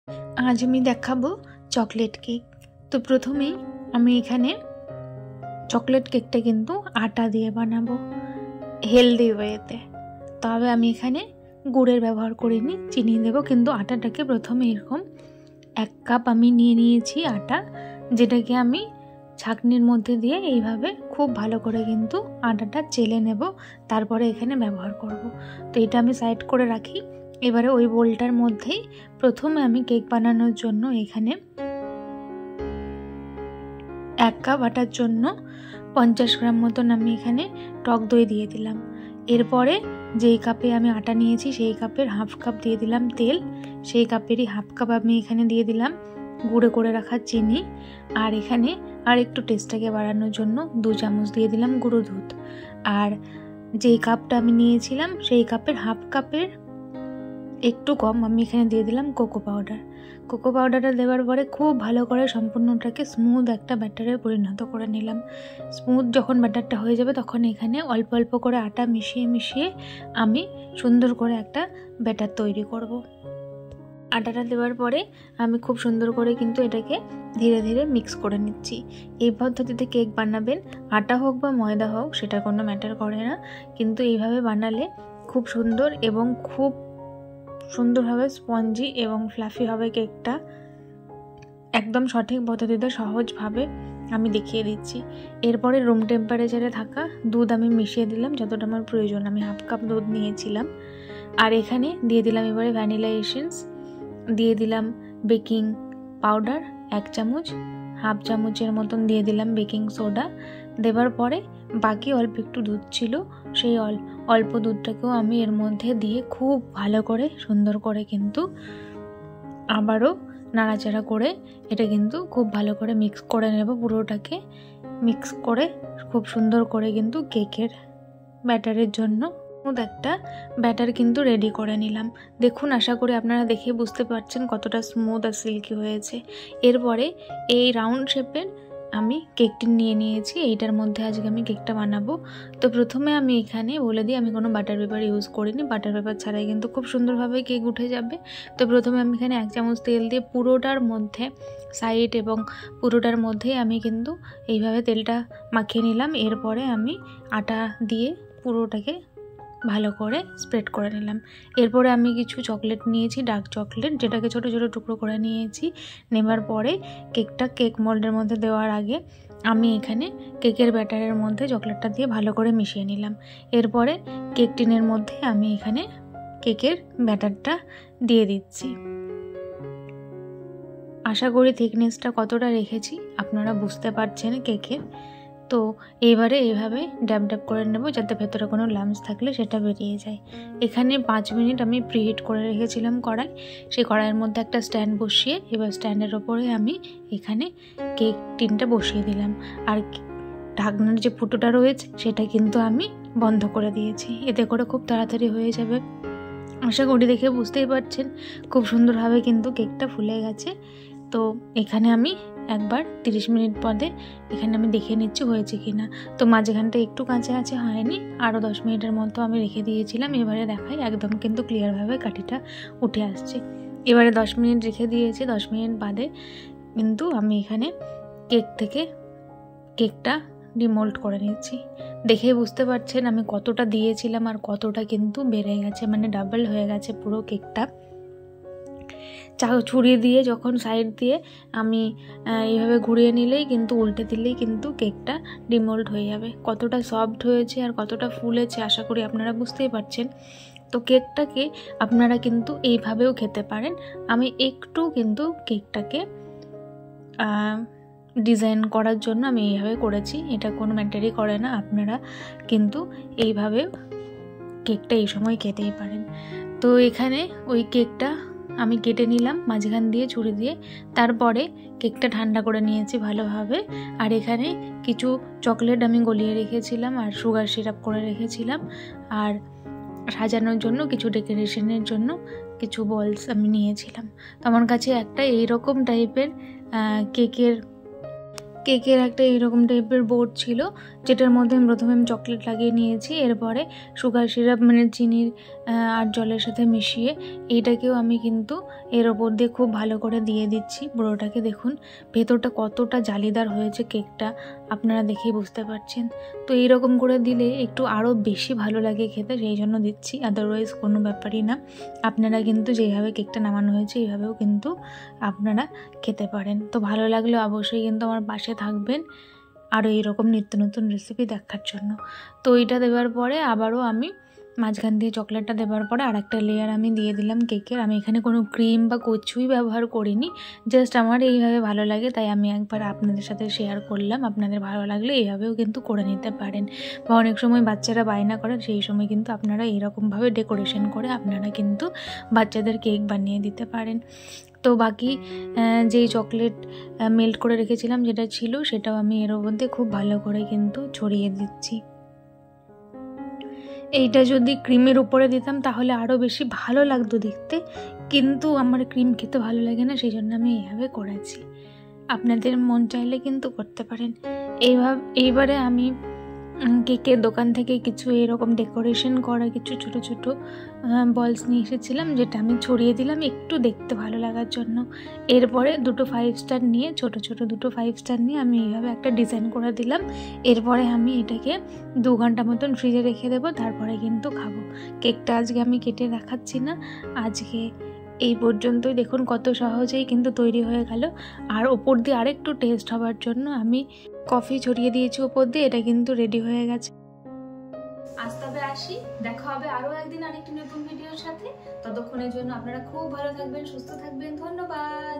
आज আমি দেখাবো চকলেট কেক। তো প্রথমেই আমি এখানে চকলেট কেকটা কিন্তু আটা দিয়ে বানাবো হেলদি ওয়েতে। তবে আমি এখানে গুড়ের ব্যবহার করিনি, চিনি দেবো। কিন্তু আটাটাকে প্রথমে এরকম 1 কাপ আমি নিয়ে নিয়েছি আটা, যেটাকে আমি ছাঁকনির মধ্যে দিয়ে এইভাবে খুব ভালো করে কিন্তু আটাটা চেলে নেব, তারপরে এখানে ব্যবহার করব। তো এটা আমি সাইড করে রাখি। এবারে ওই বোলটার মধ্যেই প্রথমে আমি কেক বানানোর জন্য এখানে 1 কাপ আটার জন্য 50 গ্রাম মতন আমি এখানে টক দই দিয়ে দিলাম। এরপরে যেই কাপে আমি আটা নিয়েছি সেই কাপের হাফ কাপ দিয়ে দিলাম তেল, সেই কাপেরই হাফ কাপ আমি এখানে দিয়ে দিলাম গুঁড়ো করে রাখা চিনি, আর এখানে আর একটু টেস্টটাকে বাড়ানোর জন্য 2 চামচ দিয়ে দিলাম গুঁড়ো দুধ। আর যেই কাপটা আমি নিয়েছিলাম সেই কাপের হাফ কাপের একটু কম আমি এখানে দিয়ে দিলাম কোকো পাউডার। কোকো পাউডারটা দেওয়ার পরে খুব ভালো করে সম্পূর্ণটাকে স্মুথ একটা ব্যাটারে পরিণত করে নিলাম। স্মুথ যখন ব্যাটারটা হয়ে যাবে তখন এখানে অল্প অল্প করে আটা মিশিয়ে মিশিয়ে আমি সুন্দর করে একটা ব্যাটার তৈরি করব। আটাটা দেওয়ার পরে আমি খুব সুন্দর করে কিন্তু এটাকে ধীরে ধীরে মিক্স করে নিচ্ছি। এই পদ্ধতিতে কেক বানাবেন, আটা হোক বা ময়দা হোক সেটা কোনো ম্যাটার করে না, কিন্তু এইভাবে বানালে খুব সুন্দর এবং খুব সুন্দরভাবে স্পঞ্জি এবং ফ্লাফি হবে কেকটা। একদম সঠিক পদ্ধতিতে সহজভাবে আমি দেখিয়ে দিচ্ছি। এরপরে রুম টেম্পারেচারে থাকা দুধ আমি মিশিয়ে দিলাম যতটা আমার প্রয়োজন। আমি হাফ কাপ দুধ নিয়েছিলাম। আর এখানে দিয়ে দিলাম এবারে ভ্যানিলা এসেন্স, দিয়ে দিলাম বেকিং পাউডার 1 চামচ, হাফ চামচের মতন দিয়ে দিলাম বেকিং সোডা। দেওয়ার পরে বাকি অল্প একটু দুধ ছিল, সেই অল্প দুধটাকেও আমি এর মধ্যে দিয়ে খুব ভালো করে সুন্দর করে কিন্তু আবারও নাড়াচাড়া করে এটা কিন্তু খুব ভালো করে মিক্স করে নেব। পুরোটাকে মিক্স করে খুব সুন্দর করে কিন্তু কেকের ব্যাটারের জন্য একটা ব্যাটার কিন্তু রেডি করে নিলাম। দেখুন, আশা করি আপনারা দেখে বুঝতে পারছেন কতটা স্মুথ আর সিল্কি হয়েছে। এরপরে এই রাউন্ড শেপের আমি কেকটি নিয়ে নিয়েছি, এইটার মধ্যে আজকে আমি কেকটা বানাবো। তো প্রথমে আমি এখানে বলে দিই আমি কোনো বাটার পেপার ইউজ করিনি। বাটার পেপার ছাড়াই কিন্তু খুব সুন্দরভাবে কেক উঠে যাবে। তো প্রথমে আমি এখানে 1 চামচ তেল দিয়ে পুরোটার মধ্যে সাইড এবং পুরোটার মধ্যেই আমি কিন্তু এইভাবে তেলটা মাখিয়ে নিলাম। এরপরে আমি আটা দিয়ে পুরোটাকে ভালো করে স্প্রেড করে নিলাম। এরপরে আমি কিছু চকলেট নিয়েছি, ডার্ক চকলেট, যেটাকে ছোট ছোট টুকরো করে নিয়েছি। নেবার পরে কেকটা কেক মোল্ডের মধ্যে দেওয়ার আগে আমি এখানে কেকের ব্যাটারের মধ্যে চকলেটটা দিয়ে ভালো করে মিশিয়ে নিলাম। এরপরে কেক টিনের মধ্যে আমি এখানে কেকের ব্যাটারটা দিয়ে দিচ্ছি। আশা করি থিকনেসটা কতটা রেখেছি আপনারা বুঝতে পারছেন কেকের। তো এবারে এইভাবে ড্যাব ড্যাব করে নেব যাতে ভেতরে কোনো লাম্পস থাকলে সেটা বেরিয়ে যায়। এখানে 5 মিনিট আমি প্রিহিট করে রেখেছিলাম কড়াই। সেই কড়াইয়ের মধ্যে একটা স্ট্যান্ড বসিয়ে এবার স্ট্যান্ডের ওপরে আমি এখানে কেক টিনটা বসিয়ে দিলাম। আর ঢাকনার যে ফুটোটা রয়েছে সেটা কিন্তু আমি বন্ধ করে দিয়েছি, এতে করে খুব তাড়াতাড়ি হয়ে যাবে। আশা করি দেখে বুঝতেই পারছেন খুব সুন্দরভাবে কিন্তু কেকটা ফুলে গেছে। তো এখানে আমি একবার 30 মিনিট পরে এখানে আমি দেখে নিচ্ছি হয়েছে কিনা। তো মাঝখানটা একটু কাঁচা কাঁচা হয়নি, আরও 10 মিনিটের মতো আমি রেখে দিয়েছিলাম। এবারে দেখাই একদম কিন্তু ক্লিয়ারভাবে কাঠিটা উঠে আসছে। এবারে 10 মিনিট রেখে দিয়েছি। 10 মিনিট বাদে কিন্তু আমি এখানে কেক থেকে কেকটা ডিমোল্ড করে নিচ্ছি। দেখেই বুঝতে পারছেন আমি কতটা দিয়েছিলাম আর কতটা কিন্তু বেড়ে গেছে, মানে ডাবল হয়ে গেছে পুরো কেকটা। ছুরি দিয়ে যখন সাইড দিয়ে আমি এইভাবে ঘুরিয়ে নিলেই কিন্তু উল্টে দিলেই কিন্তু কেকটা ডিমোল্ড হয়ে যাবে। কতটা সফট হয়েছে আর কতটা ফুলেছে আশা করি আপনারা বুঝতেই পারছেন। তো কেকটাকে আপনারা কিন্তু এইভাবেও খেতে পারেন। আমি একটু কিন্তু কেকটাকে ডিজাইন করার জন্য আমি এইভাবে করেছি, এটা কোনো ম্যাটারই করে না। আপনারা কিন্তু এইভাবে কেকটা এই সময় খেতেই পারেন। তো এখানে ওই কেকটা আমি কেটে নিলাম মাঝখান দিয়ে ছুরি দিয়ে। তারপরে কেকটা ঠান্ডা করে নিয়েছি ভালোভাবে। আর এখানে কিছু চকলেট আমি গলিয়ে রেখেছিলাম আর সুগার সিরাপ করে রেখেছিলাম। আর সাজানোর জন্য কিছু ডেকোরেশনের জন্য কিছু বলস আমি নিয়েছিলাম। তো আমার কাছে একটা এইরকম টাইপের কেকের একটা এইরকম টাইপের বোর্ড ছিল, যেটার মধ্যে প্রথমে আমি চকলেট লাগিয়ে নিয়েছি। এরপরে সুগার সিরাপ মানে চিনির আর জলের সাথে মিশিয়ে এইটাকেও আমি কিন্তু এর ওপর দিয়ে খুব ভালো করে দিয়ে দিচ্ছি পুরোটাকে। দেখুন ভেতরটা কতটা জালিদার হয়েছে কেকটা, আপনারা দেখেই বুঝতে পারছেন। তো এইরকম করে দিলে একটু আরও বেশি ভালো লাগে খেতে, সেই জন্য দিচ্ছি, আদারওয়াইজ কোনো ব্যাপারই না। আপনারা কিন্তু যেভাবে কেকটা নামানো হয়েছে এইভাবেও কিন্তু আপনারা খেতে পারেন। তো ভালো লাগলে অবশ্যই কিন্তু আমার পাশে থাকবেন আরও এইরকম নিত্য নতুন রেসিপি দেখার জন্য। তো এইটা দেওয়ার পরে আবারও আমি মাঝখান দিয়ে চকলেটটা দেওয়ার পরে আর একটা লেয়ার আমি দিয়ে দিলাম কেকের। আমি এখানে কোনো ক্রিম বা কিছুই ব্যবহার করিনি, জাস্ট আমার এইভাবে ভালো লাগে তাই আমি একবার আপনাদের সাথে শেয়ার করলাম। আপনাদের ভালো লাগলে এইভাবেও কিন্তু করে নিতে পারেন, বা অনেক সময় বাচ্চারা বায়না করেন, সেই সময় কিন্তু আপনারা এইরকমভাবে ডেকোরেশন করে আপনারা কিন্তু বাচ্চাদের কেক বানিয়ে দিতে পারেন। তো বাকি যেই চকলেট মেল্ট করে রেখেছিলাম যেটা ছিল, সেটাও আমি এর মধ্যে খুব ভালো করে কিন্তু ছড়িয়ে দিচ্ছি। এইটা যদি ক্রিমের উপরে দিতাম তাহলে আরও বেশি ভালো লাগতো দেখতে, কিন্তু আমার ক্রিম খেতে ভালো লাগে না, সেই জন্য আমি এইভাবে করেছি। আপনাদের মন চাইলে কিন্তু করতে পারেন। এইবারে আমি কেকের দোকান থেকে কিছু এরকম ডেকোরেশন করা কিছু ছোট ছোট বলস নিয়ে এসেছিলাম, যেটা আমি ছড়িয়ে দিলাম একটু দেখতে ভালো লাগার জন্য। এরপরে দুটো 5 স্টার নিয়ে, ছোট ছোট দুটো 5 স্টার নিয়ে আমি এইভাবে একটা ডিজাইন করে দিলাম। এরপরে আমি এটাকে 2 ঘন্টা মতন ফ্রিজে রেখে দেবো, তারপরে কিন্তু খাবো। কেকটা আজকে আমি কেটে দেখাচ্ছি না, আজকে এই পর্যন্তই। দেখুন কত সহজেই কিন্তু তৈরি হয়ে গেল। আর ওপর দিয়ে আরেকটু টেস্ট হওয়ার জন্য আমি কফি ছড়িয়ে দিয়েছি ওপর দিয়ে। এটা কিন্তু রেডি হয়ে গেছে। আজ তবে আসি, দেখা হবে আরো একদিন আরেকটি নতুন ভিডিওর সাথে। ততক্ষণের জন্য আপনারা খুব ভালো থাকবেন, সুস্থ থাকবেন। ধন্যবাদ।